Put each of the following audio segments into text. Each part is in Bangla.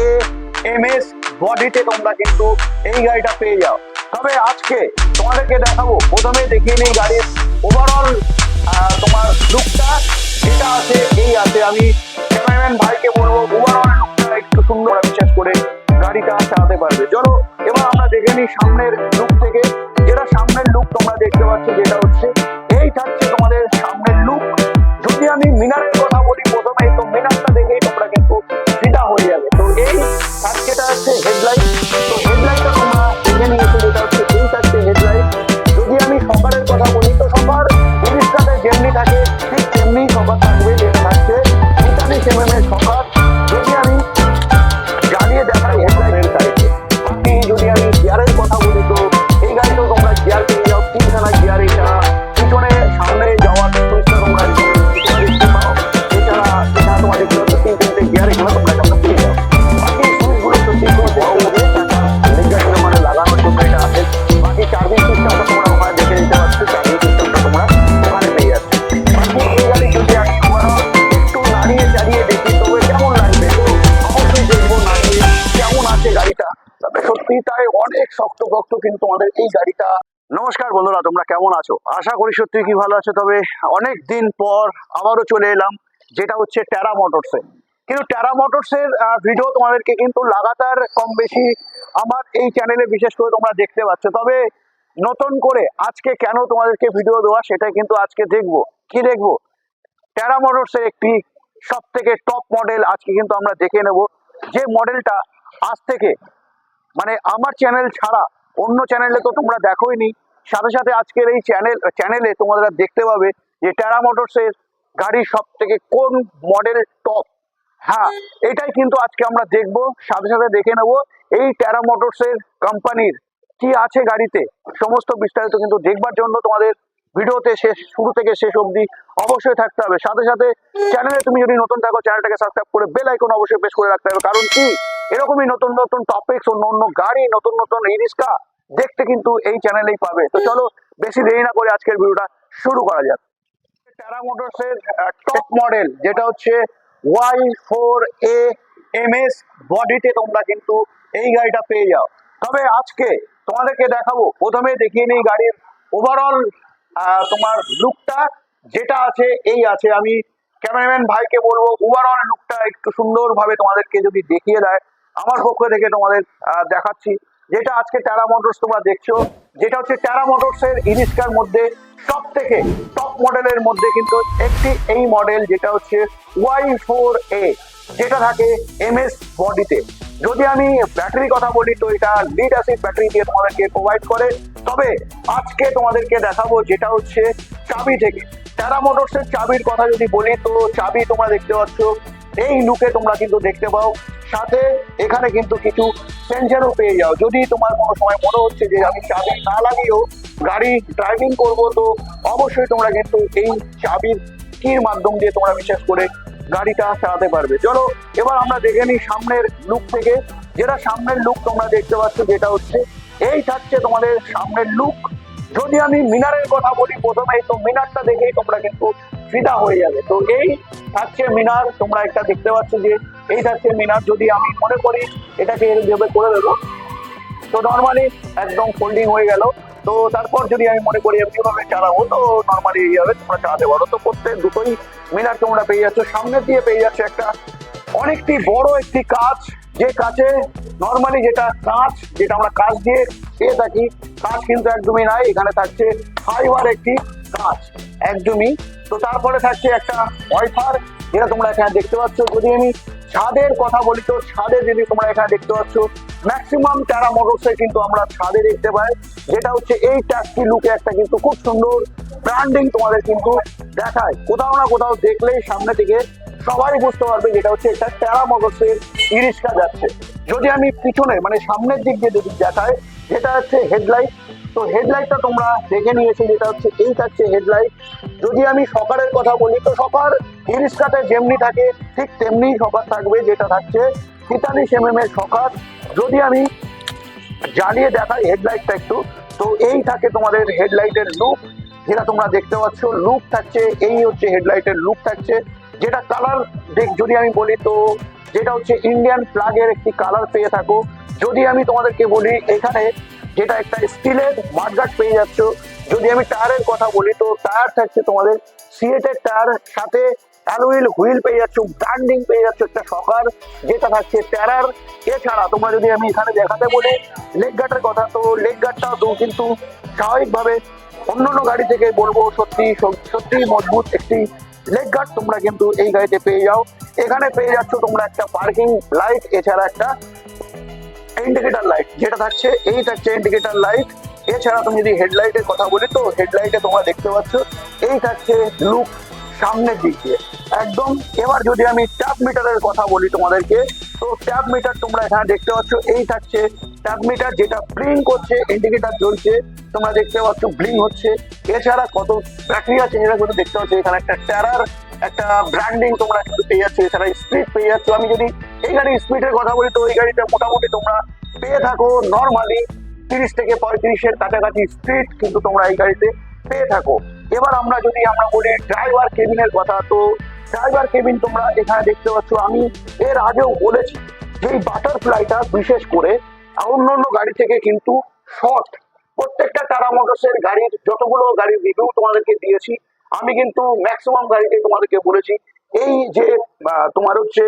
এ এম এস বডিতে তোমরা কিন্তু এই গাড়িটা পেয়ে যাও। তবে আজকে তোমাদেরকে দেখাবো, প্রথমে দেখিয়ে নেই গাড়ির ওভারঅল তোমার লুকটা যেটা আছে এই আছে। আমি ক্যামেরাম্যান ভাইকে বলবো ওভারঅল লুকটা একটু সুন্দর বিশেষ করে গাড়িটা চালাতে পারবে। চলো এবার আমরা দেখে নিই সামনের লুক থেকে। যেটা সামনের লুক তোমরা দেখতে পাচ্ছ যেটা হচ্ছে এই থাকছে তোমাদের সামনের লুক। যদি আমি মিনারের কথা বলি প্রথমে, তো মিনারটা দেখেই তোমরা কিন্তু ফিদা হয়ে যাবে। তো এই থাকছেটা হচ্ছে হেডলাইট। তো হেডলাইটটা তোমরা দেখে নিয়েছো যেটা হচ্ছে এই থাকছে হেডলাইট। যদি আমি সকারের কথা বলি তো সকার জিনিসটাতে যেমনি থাকে ঠিক তেমনি সকার থাকবে, যেটা থাকছে 45 mm সকার। যদি আমি জ্বালিয়ে দেখাই হেডলাইটের সাইডে, বাকি যদি আমি গিয়ারের কথা বলি তো এই গাড়িতেও তোমরা গিয়ার পেয়ে যাও, 3খানা গিয়ার। এটা পিছনে সামনে যাওয়ার সুইচটা তোমরা দেখতে পাও। এছাড়া তোমার দেখতে পাচ্ছ 3-3টে গিয়ার, এগুলো তোমরা পেয়ে যাও। বাকি সুইচগুলো তো মানে লাগানোর জন্য এটা আছে। বাকি চার্জিং সিস্টেমটা তোমরা ওখানে দেখে নিতে পারছো, চার্জিং সিস্টেমটা তোমরা ওখানে পেয়ে যাচ্ছ। বাকি এই গাড়ি যদি আমি একটু নাড়িয়ে চালিয়ে দেখি তবে কেমন লাগবে, তো অবশ্যই দেখবো নাড়িয়ে কেমন আছে গাড়িটা। তবে সত্যি তাই অনেক শক্ত কিন্তু তোমাদের এই গাড়িটা। নমস্কার বন্ধুরা, তোমরা কেমন আছো? আশা করি সত্যি কি ভালো আছো। তবে অনেক দিন পর আবারও চলে এলাম, যেটা হচ্ছে টেরা মোটরসে। কিন্তু টেরা মোটরসের ভিডিও তোমাদেরকে কিন্তু লাগাতার কম বেশি আমার এই চ্যানেলে বিশেষ করে তোমরা দেখতে পাচ্ছ। তবে নতুন করে আজকে কেন তোমাদেরকে ভিডিও দেওয়া সেটা কিন্তু আজকে দেখবো। কি দেখবো? টেরা মোটরসের একটি সব থেকে টপ মডেল আজকে কিন্তু আমরা দেখে নেব, যে মডেলটা আজ থেকে মানে আমার চ্যানেল ছাড়া অন্য চ্যানেলে তো তোমরা দেখোই নি। সাথে সাথে আজকের এই চ্যানেলে তোমরা দেখতে পাবে যে টেরা মোটরসের গাড়ির সব থেকে কোন মডেল টপ। হ্যাঁ, এটাই কিন্তু আজকে আমরা দেখবো। সাথে সাথে দেখে নেব এই টেরা মোটরসের কোম্পানির কি আছে গাড়িতে, সমস্ত বিস্তারিত কিন্তু দেখবার জন্য তোমাদের ভিডিওতে শুরু থেকে শেষ অবধি অবশ্যই থাকতে হবে। সাথে সাথে চ্যানেলে তুমি যদি নতুন থাকো চ্যানেলটাকে সাবস্ক্রাইব করে বেল আইকন অবশ্যই প্রেস করে রাখতে হবে। কারণ কি এরকমই নতুন নতুন টপিকস, অন্য গাড়ি, নতুন ই রিক্সা দেখতে কিন্তু এই চ্যানেলেই পাবে। তো চলো বেশি দেরি না করে আজকের ভিডিওটা শুরু করা যাক। টেরা মোটরসের টপ মডেল যেটা হচ্ছে Y4A MS বডিতে তোমরা কিন্তু এই গাড়িটা পেয়ে যাও। তবে আজকে তোমাদেরকে দেখাবো, প্রথমে দেখিয়ে নেই গাড়ির ওভারঅল তোমার লুকটা যেটা আছে এই আছে। আমি ক্যামেরাম্যান ভাইকে বলবো ওভারঅল লুকটা একটু সুন্দরভাবে তোমাদেরকে যদি দেখিয়ে দেয়। আমার পক্ষ থেকে তোমাদের দেখাচ্ছি যেটা আজকে টেরা মোটরস তোমরা দেখছো, যেটা হচ্ছে টেরা মোটরসের ইরিস্কার মধ্যে সব থেকে টপ মডেলের মধ্যে কিন্তু একটি এই মডেল, যেটা হচ্ছে Y4A, যেটা থাকে MS বডিতে। যদি আমি ব্যাটারির কথা বলি তো এটা লিড অ্যাসিড ব্যাটারি দিয়ে তোমাদেরকে প্রোভাইড করে। তবে আজকে তোমাদেরকে দেখাবো যেটা হচ্ছে চাবি থেকে। টেরা মোটরসের চাবির কথা যদি বলি তো চাবি তোমরা দেখতে পাচ্ছ এই লুকে তোমরা কিন্তু দেখতে পাও। সাথে এখানে কিন্তু কিছু সেন্সারও পেয়ে যাও। যদি তোমার কোনো সময় মনে হচ্ছে যে আমি চাবি না লাগিয়েও গাড়ি ড্রাইভিং করব, তো অবশ্যই তোমরা কিন্তু এই চাবির কির মাধ্যম দিয়ে তোমরা বিশেষ করে গাড়িটা চালাতে পারবে। চলো এবার আমরা দেখে নিই সামনের লুক থেকে। যেটা সামনের লুক তোমরা দেখতে পাচ্ছ যেটা হচ্ছে এই থাকছে তোমাদের সামনের লুক। যদি আমি মিনারের কথা বলি প্রথমে, তো মিনারটা দেখেই তোমরা কিন্তু ফিদা হয়ে যাবে। তো এই থাকছে মিনার, তোমরা একটা দেখতে পাচ্ছ যে এই থাকছে মিনার। যদি আমি মনে করি এটাকে এরভাবে করে দেবো তো নর্মালি একদম ফোল্ডিং হয়ে গেল। তো তারপর যদি আমি মনে করি এমনিভাবে চালাবো তো নর্মালি এইভাবে তোমরা চালাতে পারো। তো প্রত্যেক দুটোই মিনার তোমরা পেয়ে যাচ্ছ। সামনে দিয়ে পেয়ে যাচ্ছে একটা অনেকটি বড় একটি কাঁচ, যে কাঁচে নর্মালি যেটা কাঁচ যেটা আমরা কাঁচ দিয়ে পেয়ে থাকি, কাঁচ কিন্তু একদমই নাই। এখানে থাকছে ফাইবার একটি কাঁচ একদমই। তো তারপরে থাকছে একটা ওয়াইফার, যেটা তোমরা এখানে দেখতে পাচ্ছ। যদি আমি ছাদের কথা বলি তো ছাদে যদি তোমরা এখানে দেখতে পাচ্ছ ম্যাক্সিমাম টেরা মোটরসে কিন্তু আমরা ছাদে দেখতে পাই, যেটা হচ্ছে এই ট্যাক্সি লুকে একটা কিন্তু খুব সুন্দর ব্র্যান্ডিং তোমাদের কিন্তু দেখায়। কোথাও না কোথাও দেখলেই সামনে থেকে সবাই বুঝতে পারবে যেটা হচ্ছে একটা টেরা মোটরসের ই রিক্সা যাচ্ছে। যদি আমি পিছনে মানে সামনের দিক দিয়ে যদি দেখাই, যেটা হচ্ছে হেডলাইট। তো হেডলাইটটা তোমরা দেখে নিয়েছো, যেটা হচ্ছে এই থাকছে হেডলাইট। যদি আমি সকারের কথা বলি তো সকার ই রিক্সাতে যেমনি থাকে ঠিক তেমনি সকার থাকবে, যেটা থাকছে 45 mm সকার। যদি আমি জ্বালিয়ে দেখাই হেডলাইটটা একটু, তো এই থাকে তোমাদের হেডলাইটের লুক, যেটা তোমরা দেখতে পাচ্ছ। লুক থাকছে এই হচ্ছে হেডলাইটের লুক থাকছে। যেটা কালার যদি আমি বলি তো যেটা হচ্ছে ইন্ডিয়ান ফ্ল্যাগের একটি কালার পেয়ে থাকো। যদি আমি তোমাদেরকে বলি এখানে যেটা একটা স্টিলের মাঠগার্ড পেয়ে যাচ্ছ। যদি আমি টায়ারের কথা বলি তো টায়ার থাকছে তোমাদের সিএটের টায়ার, সাথে অ্যালুইল হুইল পেয়ে যাচ্ছ, ব্র্যান্ডিং পেয়ে যাচ্ছ একটা সকার যেটা থাকছে টেরার। এছাড়া তোমরা যদি আমি এখানে দেখাতে বলি লেগ গার্ডের কথা, তো লেগ গার্ডটাও তো কিন্তু স্বাভাবিকভাবে অন্যান্য গাড়ি থেকে বলবো সত্যি সত্যি মজবুত একটি লেগ গার্ড তোমরা কিন্তু এই গাড়িতে পেয়ে যাও। এখানে পেয়ে যাচ্ছ তোমরা একটা পার্কিং লাইট, এছাড়া একটা ইন্ডিকেটর লাইট যেটা থাকছে, এই থাকছে ইন্ডিকেটর লাইট। এছাড়া তুমি যদি হেডলাইটের কথা বলি তো হেডলাইটে তোমরা দেখতে পাচ্ছ এই থাকছে লুক সামনের দিক দিয়ে একদম। এবার যদি আমি ট্যাপ মিটারের কথা বলি তোমাদেরকে, তো ট্যাপ মিটার তোমরা এখানে দেখতে পাচ্ছ, এই থাকছে ট্যাপ মিটার যেটা ব্লিং করছে, ইন্ডিকেটর জ্বলছে তোমরা দেখতে পাচ্ছ, ব্লিং হচ্ছে। এছাড়া কত ব্যাটারি আছে যেটা কিন্তু দেখতে পাচ্ছ, এখানে একটা টেরার একটা ব্র্যান্ডিং তোমরা কিন্তু পেয়ে যাচ্ছ। এছাড়া স্পিড পেয়ে যাচ্ছ। আমি যদি এই গাড়ির স্পিডের কথা বলি তো এই গাড়িটা মোটামুটি তোমরা পেয়ে থাকো নর্মালি 30 থেকে 35-এর কাছাকাছি স্পিড কিন্তু তোমরা এই গাড়িতে পেয়ে থাকো। এবার আমরা বলি ড্রাইভার কেবিনের কথা, তো ড্রাইভার কেবিন তোমরা এখানে দেখতে পাচ্ছ। আমি এর আগেও বলেছি যে এই বাটারফ্লাইটা বিশেষ করে অন্যান্য গাড়ি থেকে কিন্তু শর্ট। প্রত্যেকটা টাটা মোটরসের গাড়ির যতগুলো গাড়ির রিভিউ তোমাদেরকে দিয়েছি আমি কিন্তু ম্যাক্সিমাম গাড়িতে তোমাদেরকে বলেছি এই যে তোমার হচ্ছে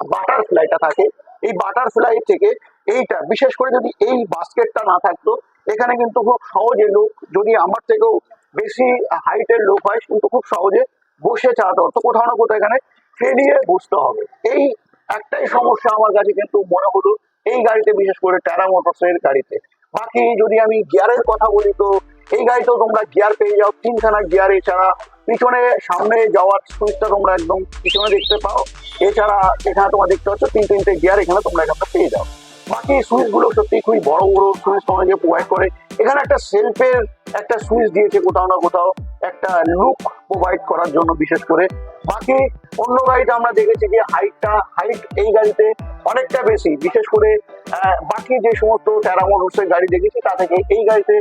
বাটারফ্লাইটা থাকে, এই বাটারফ্লাই থেকে এইটা বিশেষ করে যদি এই বাস্কেটটা না থাকতো এখানে কিন্তু খুব সহজে লোক, যদি আমার থেকেও বেশি হাইটের লোক হয় কিন্তু খুব সহজে বসে চালাতে হতো, কোথাও না কোথাও এখানে ফেলিয়ে বসতে হবে। এই একটাই সমস্যা আমার কাছে কিন্তু মনে হলো এই গাড়িতে, বিশেষ করে টাটা মোটরসের গাড়িতে। বাকি যদি আমি গিয়ারের কথা বলি তো এই গাড়িতেও তোমরা গিয়ার পেয়ে যাও, 3খানা গিয়ার। এছাড়া পিছনে সামনে যাওয়ার সুইচটা তোমরা একদম পিছনে দেখতে পাও। এছাড়া এখানে তোমরা দেখতে পাচ্ছ 3-3টে গিয়ার এখানে তোমরা এখানে পেয়ে যাও। বাকি সুইচ গুলো সত্যি খুবই বড় বড় সুইচ তোমাকে প্রোভাইড করে। এখানে একটা সেলফের একটা সুইচ দিয়েছে কোথাও না কোথাও একটা লুক প্রোভাইড করার জন্য বিশেষ করে। বাকি অন্য গাড়িতে আমরা দেখেছি যে হাইট এই গাড়িতে অনেকটা বেশি, বিশেষ করে বাকি যে সমস্ত টাটা মোটরসের গাড়ি দেখেছি তা থেকে এই গাড়িতে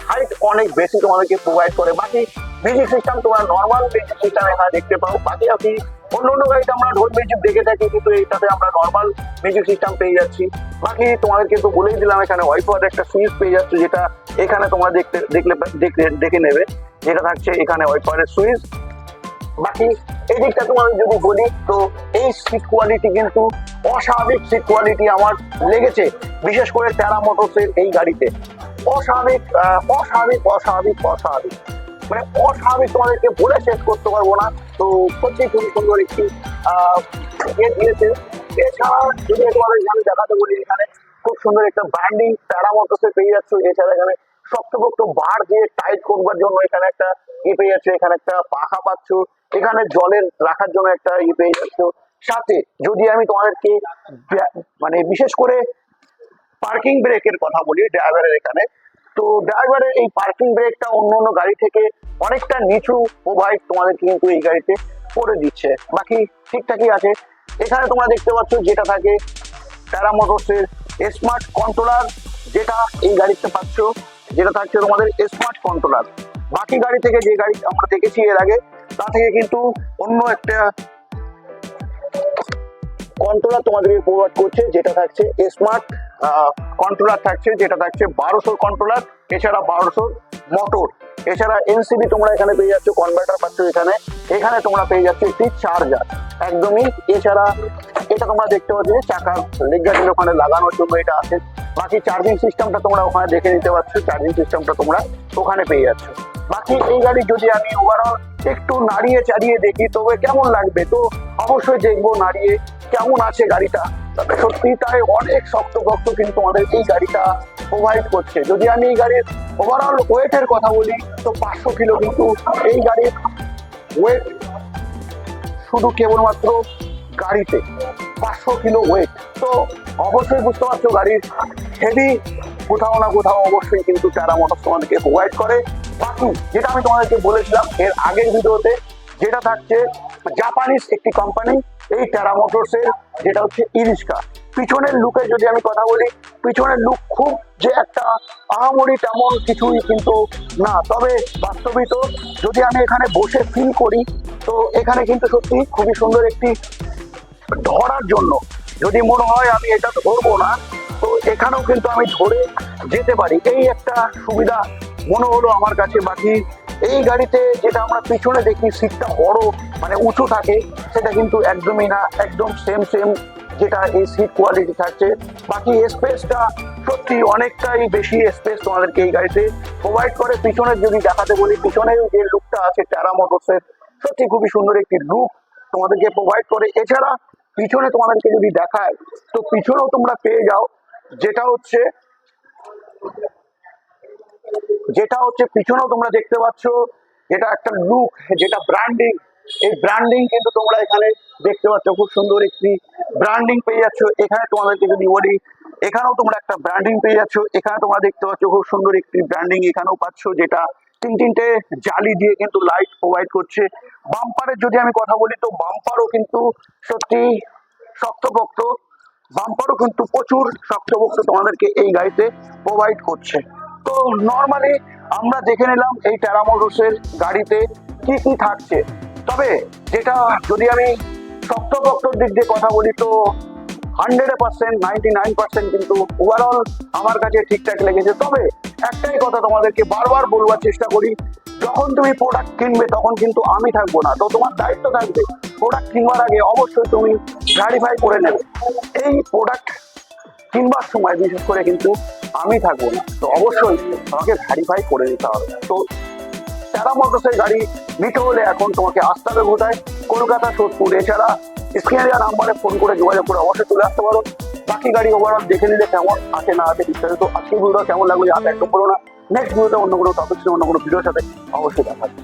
হাইট অনেক বেশি তোমাদেরকে প্রোভাইড করে। বাকি মিউজিক সিস্টেম তোমরা নর্মাল মিউজিক সিস্টেম এখানে দেখতে পাও। বাকি অন্য গাড়িতে আমরা ঢোল মিউজিক দেখে থাকি কিন্তু এইটাতে আমরা নর্মাল মিউজিক সিস্টেম পেয়ে যাচ্ছি। বাকি তোমাদেরকে তো বলেই দিলাম এখানে ওয়াইফাই একটা সুইচ পেয়ে যাচ্ছে, যেটা এখানে তোমরা দেখে নেবে, যেটা থাকছে এখানে ওয়াইফাই সুইচ। বাকি এই দিকটা তোমাদের যদি বলি তো এই সিট কোয়ালিটি কিন্তু অস্বাভাবিক সিট কোয়ালিটি আমার লেগেছে, বিশেষ করে টাটা মোটরসের এই গাড়িতে। অস্বাভাবিক মানে অস্বাভাবিক তোমাদেরকে বলে শেষ করতে পারবো না। তো সত্যি খুবই সুন্দর একটি দিয়েছে। এছাড়া যদি তোমাদের আমি দেখাতে বলি এখানে খুব সুন্দর একটা ব্র্যান্ডিং টাটা মোটরসে পেয়ে যাচ্ছ। এছাড়া এখানে শক্তপোক্ত বার দিয়ে টাইট করবার জন্য এখানে একটা পেয়ে যাচ্ছে, এখানে একটা পাখা পাচ্ছ, এখানে জলের রাখার জন্য একটা পেয়ে যাচ্ছ। সাথে যদি আমি তোমাদেরকে মানে বিশেষ করে পার্কিং ব্রেকের কথা বলি ড্রাইভারের এখানে, তো ড্রাইভারের এই পার্কিং ব্রেকটা অন্য গাড়ি থেকে অনেকটা নিচু প্রোভাইড তোমাদেরকে কিন্তু এই গাড়িতে করে দিচ্ছে। বাকি ঠিকঠাকই আছে। এখানে তোমরা দেখতে পাচ্ছ যেটা থাকে টাটা মোটরসের স্মার্ট কন্ট্রোলার, যেটা এই গাড়িতে পাচ্ছ, যেটা থাকছে তোমাদের স্মার্ট কন্ট্রোলার। বাকি গাড়ি থেকে যে গাড়ি আমরা দেখেছি এর আগে তা থেকে কিন্তু অন্য একটা কন্ট্রোলার তোমাদেরকে প্রোভাইড করছে, যেটা থাকছে স্মার্ট কন্ট্রোলার থাকছে, যেটা থাকছে 1200 কন্ট্রোলার। এছাড়া 1200 মোটর। এছাড়া এনসিবি তোমরা এখানে পেয়ে যাচ্ছ, কনভার্টার পাচ্ছ এখানে তোমরা পেয়ে যাচ্ছ একটি চার্জার একদমই। এছাড়া এটা তোমরা দেখতে পাচ্ছ যে চাকার লেগ গার্ডের ওখানে লাগানোর জন্য এটা আছে। বাকি চার্জিং সিস্টেমটা তোমরা ওখানে দেখে নিতে পারছো, চার্জিং সিস্টেমটা তোমরা ওখানে পেয়ে যাচ্ছ। বাকি এই গাড়ি যদি আমি ওভারঅল একটু নাড়িয়ে চাড়িয়ে দেখি তবে কেমন লাগবে, তো অবশ্যই দেখবো নাড়িয়ে কেমন আছে গাড়িটা। তবে সত্যি তাই অনেক শক্তপোক্ত কিন্তু আমাদের এই গাড়িটা প্রোভাইড করছে। যদি আমি এই গাড়ির ওভারঅল ওয়েটের কথা বলি তো 500 কিলো কিন্তু এই গাড়ির ওয়েট, শুধু কেবলমাত্র গাড়িতে 500 কিলো ওয়েট। তো অবশ্যই বুঝতে পারছো গাড়ির হেভি কোথাও না কোথাও অবশ্যই কিন্তু টাটা মোটরস তোমাদেরকে প্রোভাইড করে। বাকি যেটা আমি তোমাদেরকে বলেছিলাম এর আগের ভিডিওতে, যেটা থাকছে জাপানিজ একটি কোম্পানি এই টাটা মোটরসের, যেটা হচ্ছে ইরিস্কা। পিছনের লুকে যদি আমি কথা বলি, পিছনের লুক খুব যে একটা আহামরি তেমন কিছুই কিন্তু না, তবে বাস্তবিত যদি আমি এখানে বসে ফিল করি তো এখানে কিন্তু সত্যি খুবই সুন্দর একটি ধরার জন্য যদি মনে হয় আমি এটা ধরবো না, তো এখানেও কিন্তু আমি ধরে যেতে পারি, এই একটা সুবিধা মনে হলো আমার কাছে। বাকি এই গাড়িতে যেটা আমরা পিছনে দেখি সিটটা বড় মানে উঁচু থাকে, সেটা কিন্তু একদমই না, একদম সেম সেম যেটা এই সিট কোয়ালিটি থাকছে। বাকি স্পেসটা সত্যি অনেকটাই বেশি স্পেস তোমাদেরকে এই গাড়িতে প্রোভাইড করে। পিছনের যদি দেখাতে বলি, পিছনের যে লুকটা আছে টাটা মোটরসের, সত্যি খুবই সুন্দর একটি লুক তোমাদেরকে প্রোভাইড করে। এছাড়া পিছনে তোমাদেরকে যদি দেখায়, তো পিছনেও তোমরা পেয়ে যাও যেটা হচ্ছে পিছনেও তোমরা দেখতে পাচ্ছ যেটা একটা লুক, যেটা ব্র্যান্ডিং, এই ব্র্যান্ডিং কিন্তু তোমরা এখানে দেখতে পাচ্ছ, খুব সুন্দর একটি ব্র্যান্ডিং পেয়ে যাচ্ছ। এখানে তোমাদেরকে যদি বলি, এখানেও তোমরা একটা ব্র্যান্ডিং পেয়ে যাচ্ছ। এখানে তোমরা দেখতে পাচ্ছ খুব সুন্দর একটি ব্র্যান্ডিং এখানেও পাচ্ছ, যেটা তিনটে জালি দিয়ে কিন্তু লাইট প্রোভাইড করছে। বাম্পারের যদি আমি কথা বলি, তো বাম্পারও কিন্তু সত্যি শক্তপোক্ত, বাম্পারও কিন্তু প্রচুর শক্তপোক্ত তোমাদেরকে এই গাড়িতে প্রোভাইড করছে। তো নর্মালি আমরা দেখে নিলাম এই টাটা মোটরসের গাড়িতে কি কি থাকছে। তবে যেটা যদি আমি শক্তপোক্তর দিক দিয়ে কথা বলি, তো 100% 99% কিন্তু ওভারঅল আমার কাছে ঠিকঠাক লেগেছে। তবে একটাই কথা তোমাদেরকে বারবার বলবার চেষ্টা করি, যখন তুমি প্রোডাক্ট কিনবে তখন কিন্তু আমি থাকবো না, তো তোমার দায়িত্ব থাকবে প্রোডাক্ট কিনবার আগে অবশ্যই তুমি ভ্যারিফাই করে নেবে। এই প্রোডাক্ট কিনবার সময় বিশেষ করে কিন্তু আমি থাকবো না, তো অবশ্যই তোমাকে ভ্যারিফাই করে নিতে হবে। তো টাটা মোটরসের গাড়ি নিতে হলে এখন তোমাকে আসতে হবে কোথায়? কলকাতা সোদপুর। এছাড়া স্ক্রিনে দেওয়া নাম্বারে ফোন করে যোগাযোগ করে অবশ্যই চলে আসতে পারো। বাকি গাড়ি ওভারঅল দেখে নিলে কেমন আছে না আছে বিস্তারিত। আজকের ভিডিওটা কেমন লাগলো জানতে একদম বলো না। নেক্সট ভিডিওতে অন্য কোনো টপিক অন্য কোনো ভিডিওর সাথে অবশ্যই দেখা হবে।